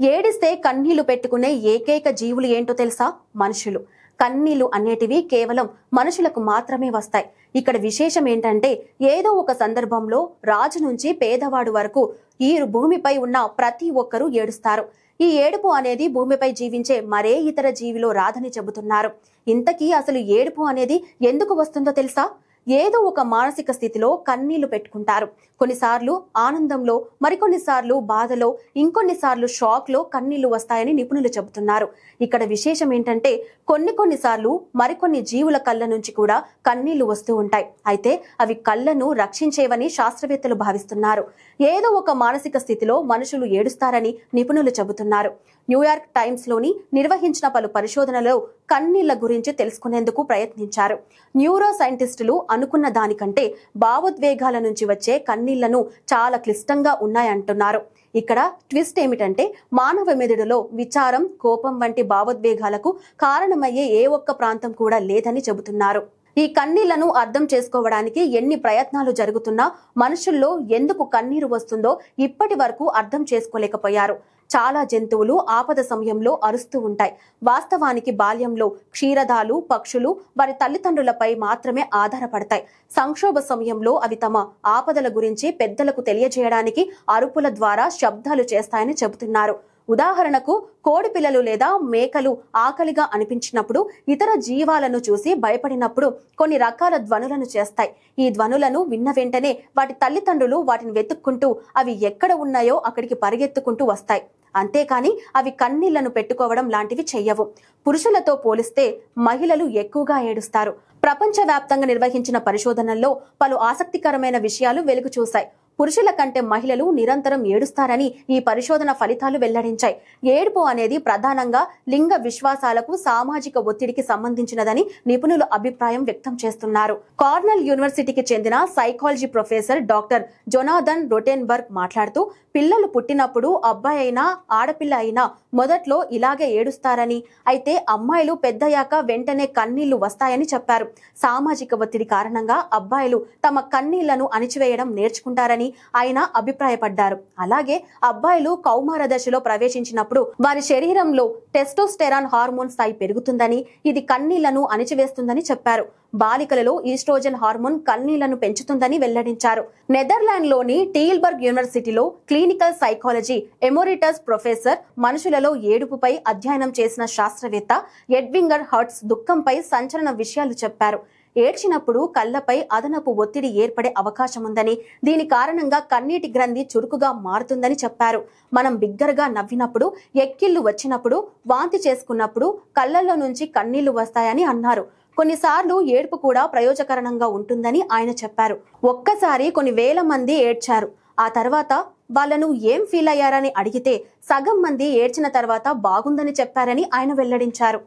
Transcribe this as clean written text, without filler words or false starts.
ఏడిస్తే కన్నీళ్లు పెట్టుకునే ఏకైక జీవులు ఏంటో తెలుసా? మనుషులు. కన్నీళ్లు అనేటివి కేవలం మనుషులకు మాత్రమే వస్తాయి. ఇక్కడ విశేషం ఏంటంటే ఏదో ఒక సందర్భంలో రాజు నుంచి పేదవాడు వరకు ఈ భూమిపై ఉన్న ప్రతి ఒక్కరూ ఏడుస్తారు. ఈ ఏడుపు అనేది భూమిపై జీవించే మరే ఇతర జీవిలో రాదని చెబుతున్నారు. ఇంతకీ అసలు ఏడుపు అనేది ఎందుకు వస్తుందో తెలుసా? ఏదో ఒక మానసిక స్థితిలో కన్నీళ్లు పెట్టుకుంటారు. కొన్నిసార్లు ఆనందంలో, మరికొన్నిసార్లు బాధలో, ఇంకొన్నిసార్లు షాక్ లో కన్నీళ్లు వస్తాయని నిపుణులు చెబుతున్నారు. ఇక్కడ విశేషం ఏంటంటే కొన్నిసార్లు మరికొన్ని జీవుల కళ్ళ నుంచి కూడా కన్నీళ్లు వస్తూ ఉంటాయి. అయితే అవి కళ్ళను రక్షించేవని శాస్త్రవేత్తలు భావిస్తున్నారు. ఏదో ఒక మానసిక స్థితిలో మనుషులు ఏడుస్తారని నిపుణులు చెబుతున్నారు. న్యూయార్క్ టైమ్స్ లోని నిర్వహించిన పలు పరిశోధనలో కన్నీళ్ల గురించి తెలుసుకునేందుకు ప్రయత్నించారు. న్యూరో సైంటిస్టులు అనుకున్న దానికంటే భావోద్వేగాల నుంచి వచ్చే కన్నీళ్లను చాలా క్లిష్టంగా ఉన్నాయంటున్నారు. ఇక్కడ ట్విస్ట్ ఏమిటంటే మానవ మెదడులో విచారం, కోపం వంటి భావోద్వేగాలకు కారణమయ్యే ఏ ఒక్క ప్రాంతం కూడా లేదని చెబుతున్నారు. ఈ కన్నీళ్లను అర్థం చేసుకోవడానికి ఎన్ని ప్రయత్నాలు జరుగుతున్నా మనుషుల్లో ఎందుకు కన్నీరు వస్తుందో ఇప్పటి వరకు అర్థం చేసుకోలేకపోయారు. చాలా జంతువులు ఆపద సమయంలో అరుస్తూ ఉంటాయి. వాస్తవానికి బాల్యంలో క్షీరదాలు, పక్షులు వారి తల్లిదండ్రులపై మాత్రమే ఆధారపడతాయి. సంక్షోభ సమయంలో అవి తమ ఆపదల గురించి పెద్దలకు తెలియజేయడానికి అరుపుల ద్వారా శబ్దాలు చేస్తాయని చెబుతున్నారు. ఉదాహరణకు కోడి పిల్లలు లేదా మేకలు ఆకలిగా అనిపించినప్పుడు, ఇతర జీవాలను చూసి భయపడినప్పుడు కొన్ని రకాల ధ్వనులను చేస్తాయి. ఈ ధ్వనులను విన్న వెంటనే వాటి తల్లిదండ్రులు వాటిని వెతుక్కుంటూ అవి ఎక్కడ ఉన్నాయో అక్కడికి పరిగెత్తుకుంటూ వస్తాయి. అంతేకాని అవి కన్నీళ్లను పెట్టుకోవడం లాంటివి చెయ్యవు. పురుషులతో పోలిస్తే మహిళలు ఎక్కువగా ఏడుస్తారు. ప్రపంచవ్యాప్తంగా నిర్వహించిన పరిశోధనల్లో పలు ఆసక్తికరమైన విషయాలు వెలుగు చూశాయి. పురుషుల కంటే మహిళలు నిరంతరం ఏడుస్తారని ఈ పరిశోధన ఫలితాలు వెల్లడించాయి. ఏడుపు అనేది ప్రధానంగా లింగ విశ్వాసాలకు, సామాజిక ఒత్తిడికి సంబంధించినదని నిపుణులు అభిప్రాయం వ్యక్తం చేస్తున్నారు. కార్నెల్ యూనివర్సిటీకి చెందిన సైకాలజీ ప్రొఫెసర్ డాక్టర్ జొనాథన్ రోటెన్బర్గ్ మాట్లాడుతూ, పిల్లలు పుట్టినప్పుడు అబ్బాయి అయినా ఆడపిల్ల అయినా మొదట్లో ఇలాగే ఏడుస్తారని, అయితే అమ్మాయిలు పెద్దయ్యాక వెంటనే కన్నీళ్లు వస్తాయని చెప్పారు. సామాజిక ఒత్తిడి కారణంగా అబ్బాయిలు తమ కన్నీళ్లను అణిచివేయడం నేర్చుకుంటారని ఆయన అభిప్రాయపడ్డారు. అలాగే అబ్బాయిలు కౌమార దశలో ప్రవేశించినప్పుడు వారి శరీరంలో టెస్టోస్టెరాన్ హార్మోన్ స్థాయి పెరుగుతుందని, ఇది కన్నీళ్లను అణిచివేస్తుందని చెప్పారు. బాలికలలో ఈస్ట్రోజన్ హార్మోన్ కన్నీళ్లను పెంచుతుందని వెల్లడించారు. నెదర్లాండ్ లోని టీల్బర్గ్ యూనివర్సిటీలో క్లినికల్ సైకాలజీ ఎమోరిటస్ ప్రొఫెసర్, మనుషులలో ఏడుపుపై అధ్యయనం చేసిన శాస్త్రవేత్త ఎడ్వింగర్ హర్ట్స్ దుఃఖంపై సంచలన విషయాలు చెప్పారు. ఏడ్చినప్పుడు కళ్లపై అదనపు ఒత్తిడి ఏర్పడే అవకాశం ఉందని, దీని కారణంగా కన్నీటి గ్రంథి చురుకుగా మారుతుందని చెప్పారు. మనం బిగ్గరగా నవ్వినప్పుడు, ఎక్కిళ్లు వచ్చినప్పుడు, వాంతి చేసుకున్నప్పుడు కళ్లలో నుంచి కన్నీళ్లు వస్తాయని అన్నారు. కొన్నిసార్లు ఏడుపు కూడా ప్రయోజకరంగా ఉంటుందని ఆయన చెప్పారు. ఒక్కసారి కొన్ని వేల మంది ఏడ్చారు. ఆ తర్వాత వాళ్ళను ఏం ఫీల్ అయ్యారని అడిగితే సగం మంది ఏడ్చిన తర్వాత బాగుందని చెప్పారని ఆయన వెల్లడించారు.